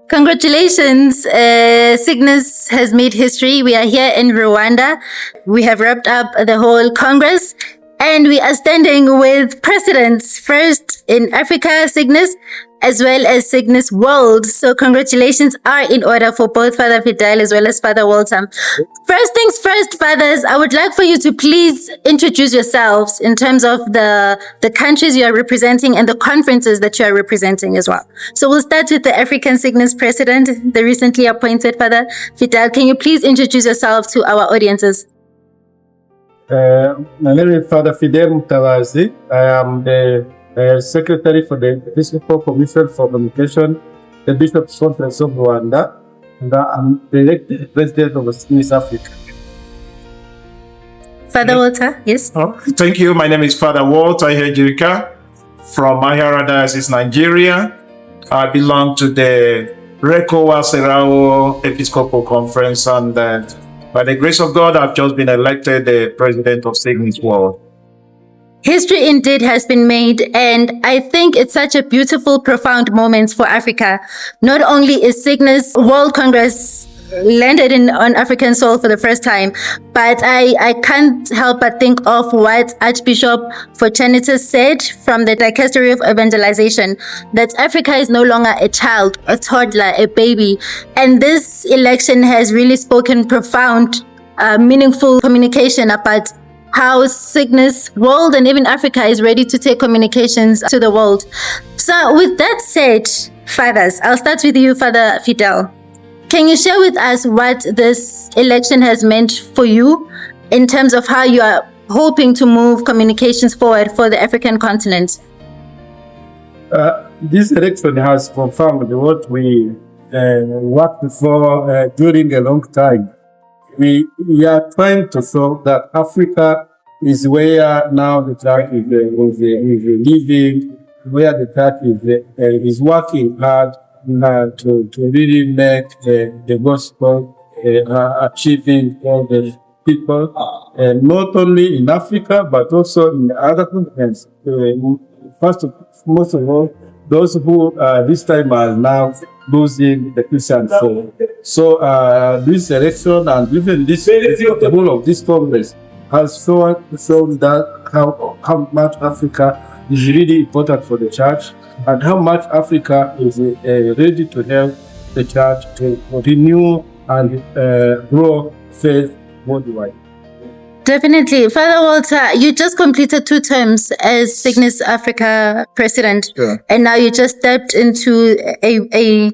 Congratulations, Signis has made history. We are here in Rwanda. We have wrapped up the whole Congress and we are standing with presidents, first in Africa, Signis, as well as Signis World. So congratulations are in order for both Father Fidele as well as Father Walter. First things first, fathers, I would like for you to please introduce yourselves in terms of the countries you are representing and the conferences that you are representing as well. So we'll start with the African Signis president, the recently appointed Father Fidele. Can you please introduce yourself to our audiences? My name is Father Fidele Mutabazi. I am the Secretary for the Episcopal Commission for Communication, the Bishops' Conference of Rwanda, and I'm the elected President of Signis Africa. Father Walter, yes? Thank you. My name is Father Walter Ihejirika from Mahara Diocese, Nigeria. I belong to the Rekowa Serao Episcopal Conference, and by the grace of God, I've just been elected the President of Signis World. History indeed has been made, and I think it's such a beautiful, profound moment for Africa. Not only is Signis World Congress landed on African soil for the first time, but I can't help but think of what Archbishop Fortunatus said from the Dicastery of Evangelization, that Africa is no longer a child, a toddler, a baby. And this election has really spoken profound, meaningful communication about how Signis World and even Africa is ready to take communications to the world. So with that said, fathers, I'll start with you, Father Fidele. Can you share with us what this election has meant for you in terms of how you are hoping to move communications forward for the African continent? This election has confirmed what we worked for during a long time. We are trying to show that Africa is where now the church is living, where the church is working hard to really make the gospel achieving all the people, not only in Africa but also in other continents. Most of all, those who this time are now losing the Christian faith. So this election and even the whole of this Congress has shown that how much Africa is really important for the church, and how much Africa is ready to help the church to renew and grow faith worldwide. Definitely. Father Walter, you just completed 2 terms as Signis Africa president, Sure. and now you just stepped into a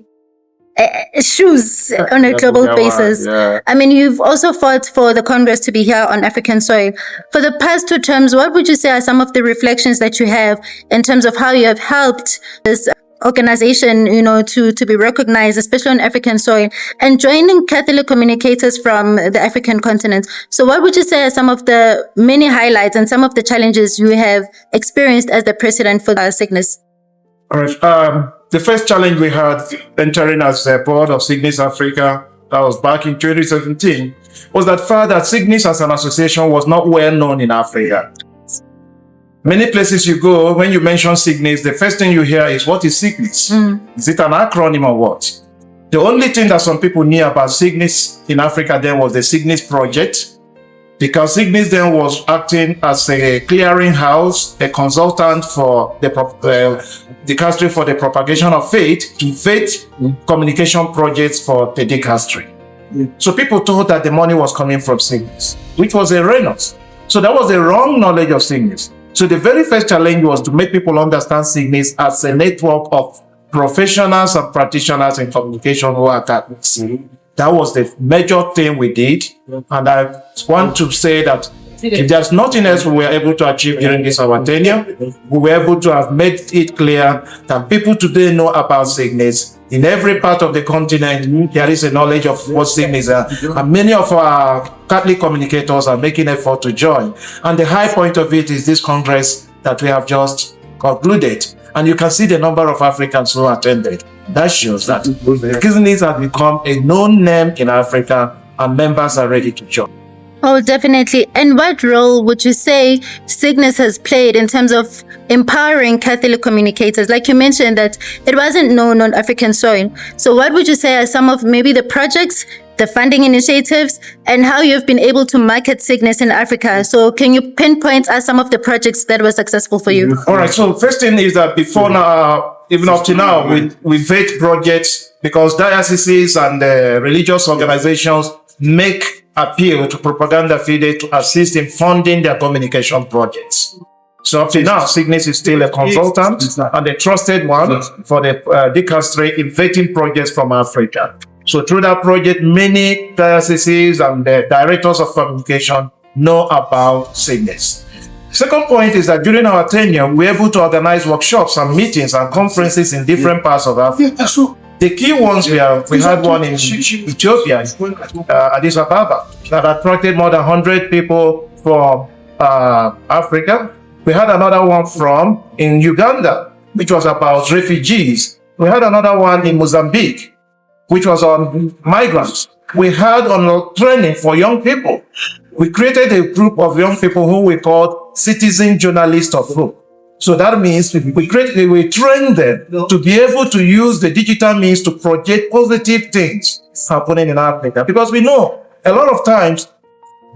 shoes on a global basis. Yeah. I mean, you've also fought for the Congress to be here on African soil. For the past 2 terms, what would you say are some of the reflections that you have in terms of how you have helped this organization, to be recognized, especially on African soil, and joining Catholic communicators from the African continent? So what would you say are some of the many highlights and some of the challenges you have experienced as the president for Signis? All right. The first challenge we had entering as a board of Signis Africa, that was back in 2017, was that Father Signis as an association was not well known in Africa. Many places you go, when you mention Signis, the first thing you hear is, what is Signis? Is it an acronym or what? The only thing that some people knew about Signis in Africa then was the Signis project, because Signis then was acting as a clearinghouse, a consultant for the country for the propagation of faith to faith communication projects for the dicastery. So people thought that the money was coming from Signis, which was erroneous. So that was the wrong knowledge of Signis. So the very first challenge was to make people understand Signis as a network of professionals and practitioners in communication who are Catholics. That was the major thing we did. And I want to say that if there's nothing else we were able to achieve during this our tenure, we were able to have made it clear that people today know about Signis. In every part of the continent, there is a knowledge of what Signis is. And many of our Catholic communicators are making effort to join. And the high point of it is this Congress that we have just concluded. And you can see the number of Africans who attended. That shows that Signis has become a known name in Africa and members are ready to join. Oh, definitely. And what role would you say Signis has played in terms of empowering Catholic communicators? Like you mentioned that it wasn't known on African soil. So what would you say are some of maybe the projects, the funding initiatives, and how you've been able to market Signis in Africa? So can you pinpoint us some of the projects that were successful for you? All right. So first thing is that before now, even up to now, we vet projects because dioceses and religious organizations make appeal to Propaganda Fide to assist in funding their communication projects. So up to now, Signis is still a consultant and a trusted one for the dicastery in vetting projects from Africa. So through that project, many dioceses and directors of communication know about Signis. Second point is that during our tenure, we were able to organize workshops and meetings and conferences in different parts of Africa. The key ones we had one in Ethiopia, Addis Ababa, that attracted more than 100 people from Africa. We had another one in Uganda, which was about refugees. We had another one in Mozambique, which was on migrants. We had on training for young people. We created a group of young people who we called citizen journalists of hope. So that means we train them to be able to use the digital means to project positive things happening in Africa. Because we know a lot of times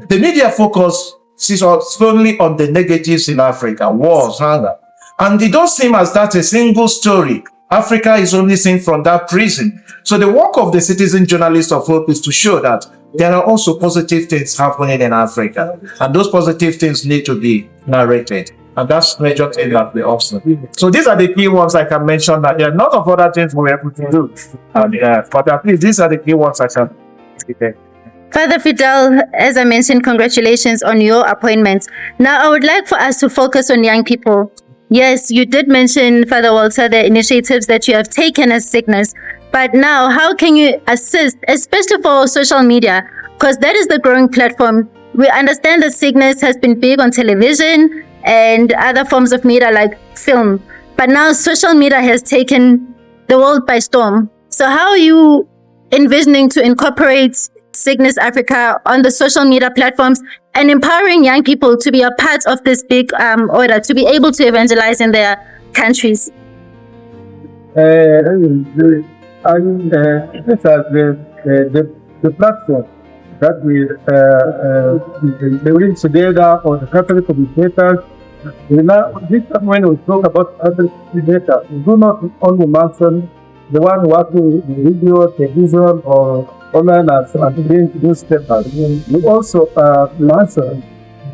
the media focus is solely on the negatives in Africa, wars, hunger. And it does seem as that's a single story. Africa is only seen from that prison. So the work of the citizen journalist of hope is to show that there are also positive things happening in Africa. And those positive things need to be narrated. And that's major thing that we also. So these are the key ones I can mention. That there are a lot of other things we were able to do. But at least these are the key ones I can say. Father Fidele, as I mentioned, congratulations on your appointment. Now, I would like for us to focus on young people. Yes, you did mention, Father Walter, the initiatives that you have taken as Signis. But now, how can you assist, especially for social media? Because that is the growing platform. We understand that Signis has been big on television and other forms of media like film. But now social media has taken the world by storm. So how are you envisioning to incorporate Signis Africa on the social media platforms and empowering young people to be a part of this big order, to be able to evangelize in their countries? The platform that we bring together on the Catholic communicators. This time when we talk about Catholic communicators, we do not only mention the one working in radio, television, or online as newspapers. We also mention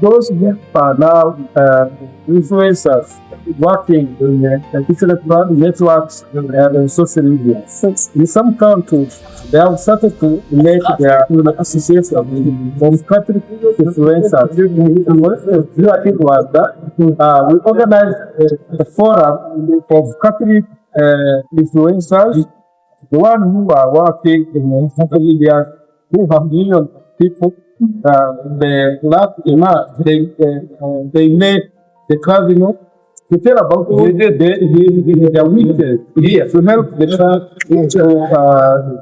those who are now influencers working in different networks and social media. In some countries, they have started to make their association of Catholic influencers. We organized a forum of Catholic influencers, the one who are working in social media, who have millions of people. The last month, they made the cardinal to tell about their weakness to help the church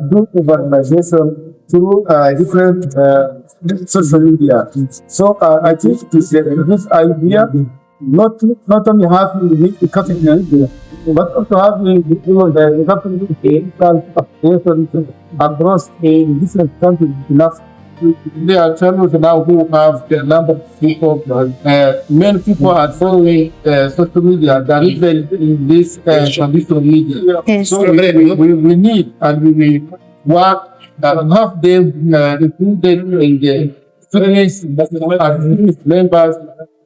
do evangelization through different social media. So I think this idea not only having the Catholic media, but also having the Catholic across different countries enough. There are channels now who have the number of people, many people are following social media than even in this traditional media. Yes. So we need and we will work and have them included in the students and members,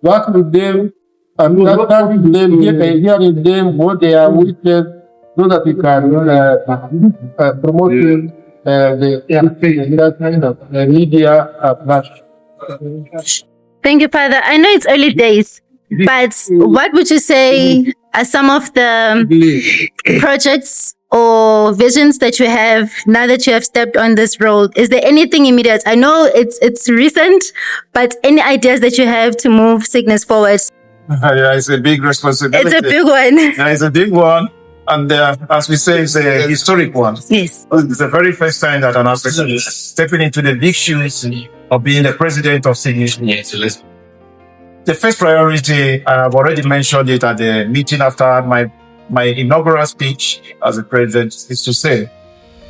work with them and understanding them, hearing them what they are wicked, so that we can promote them. That kind of media Thank you, Father. I know it's early days, but what would you say are some of the projects or visions that you have now that you have stepped on this role? Is there anything immediate? I know it's recent, but any ideas that you have to move Signis forward? Yeah, it's a big responsibility. It's a big one. Yeah, it's a big one. And as we say, it's a historic one. Yes. It's the very first time that an African is stepping into the big shoes of being the president of Signis. Yes. The first priority, I have already mentioned it at the meeting after my inaugural speech as the president, is to say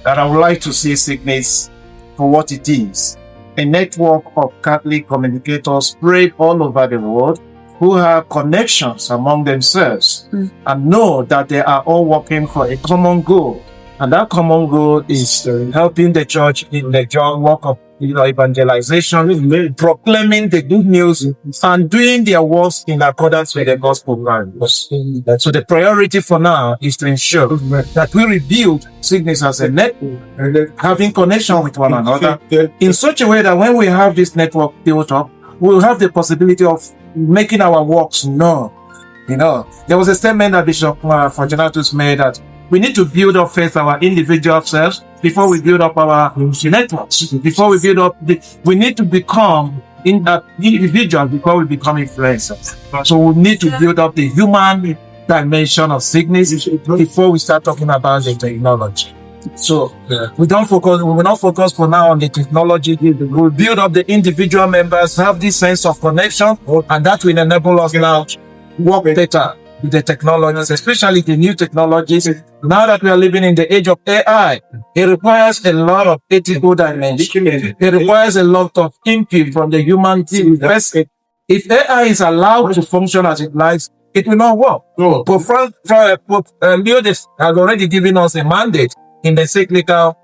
that I would like to see Signis for what it is. A network of Catholic communicators spread all over the world who have connections among themselves and know that they are all working for a common goal. And that common goal is helping the church in the job work of evangelization, proclaiming the good news, and doing their works in accordance with the gospel values. So the priority for now is to ensure that we rebuild Signis as a network, having connection with one another in such a way that when we have this network built up, we'll have the possibility of making our works known. There was a statement that Bishop Fortunatus made that we need to build up first our individual selves before we build up our networks. Before we build up, we need to become individuals before we become influencers. So we need to build up the human dimension of Signis before we start talking about the technology. So we will not focus for now on the technology. We'll build up the individual members, have this sense of connection, and that will enable us now to work better with the technologies, especially the new technologies. Now that we are living in the age of AI, it requires a lot of ethical dimension. It requires a lot of input from the human team. If AI is allowed to function as it likes, it will not work. Pope Leo has already given us a mandate in the cyclical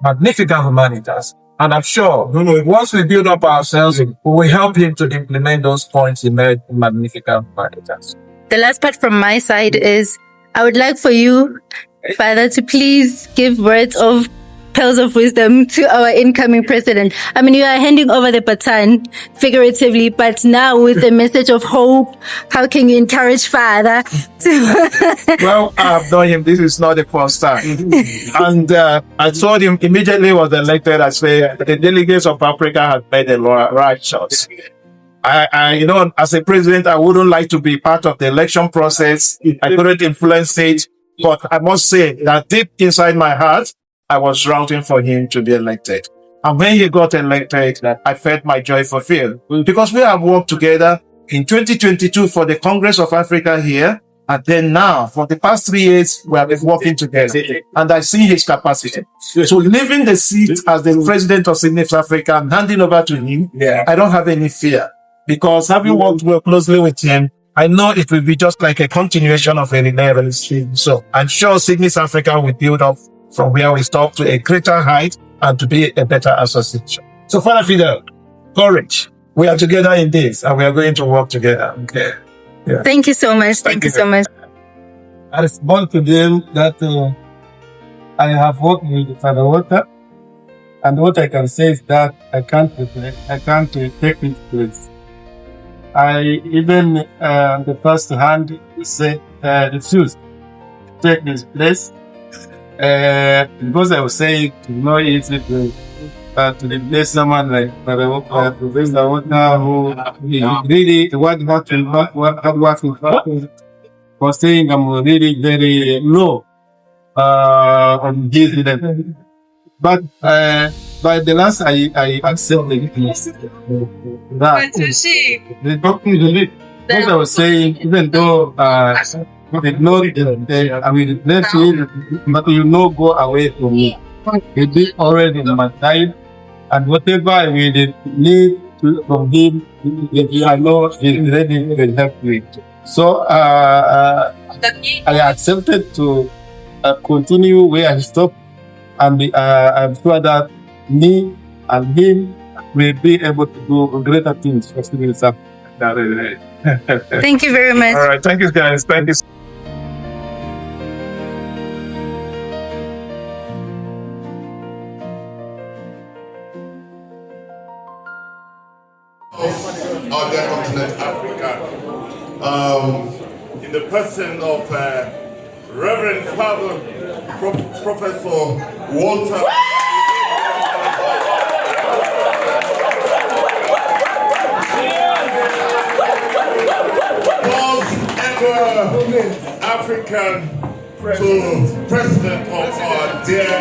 Magnificat Humanitas. And I'm sure once we build up ourselves, we will help him to implement those points in Magnificat Humanitas. The last part from my side is I would like for you, Father, to please give words of pearls of wisdom to our incoming president. I mean, you are handing over the baton figuratively, but now with a message of hope, how can you encourage Father to... Well, I've known him. This is not the first time. And I told him immediately he was elected, I said, the delegates of Africa have made the right choice. As a president, I wouldn't like to be part of the election process. I couldn't influence it, but I must say that deep inside my heart, I was rooting for him to be elected. And when he got elected, I felt my joy fulfilled because we have worked together in 2022 for the Congress of Africa here. And then now, for the past 3 years, we have been working together. And I see his capacity. So leaving the seat as the president of Signis Africa and handing over to him, I don't have any fear. Because having worked well closely with him, I know it will be just like a continuation of a relationship. So I'm sure Signis Africa will build up from where we stop to a greater height and to be a better association. So Father Fidele, courage. We are together in this and we are going to work together. Okay. Yeah. Thank you so much. Thank you so much. I respond to them that I have worked with Father Walter, and what I can say is that I can't take his place. I even on the first hand refused to take his place because I was saying it's not easy to replace someone like Father Walter, who really hard working for saying I'm really very low on his level. But by the last, I accepted that. Because I was saying, even though I will let you, but you know, go away from me. You did already in my time, and whatever I will need from him, I know he's ready to help me. So I accepted to continue where I stopped. And I'm sure that me and him will be able to do greater things for Signis Africa. Thank you very much. All right. Thank you, guys. Thank you. Our dear continent, Africa, in the person of Reverend Father Professor Walter most ever African to President of our dear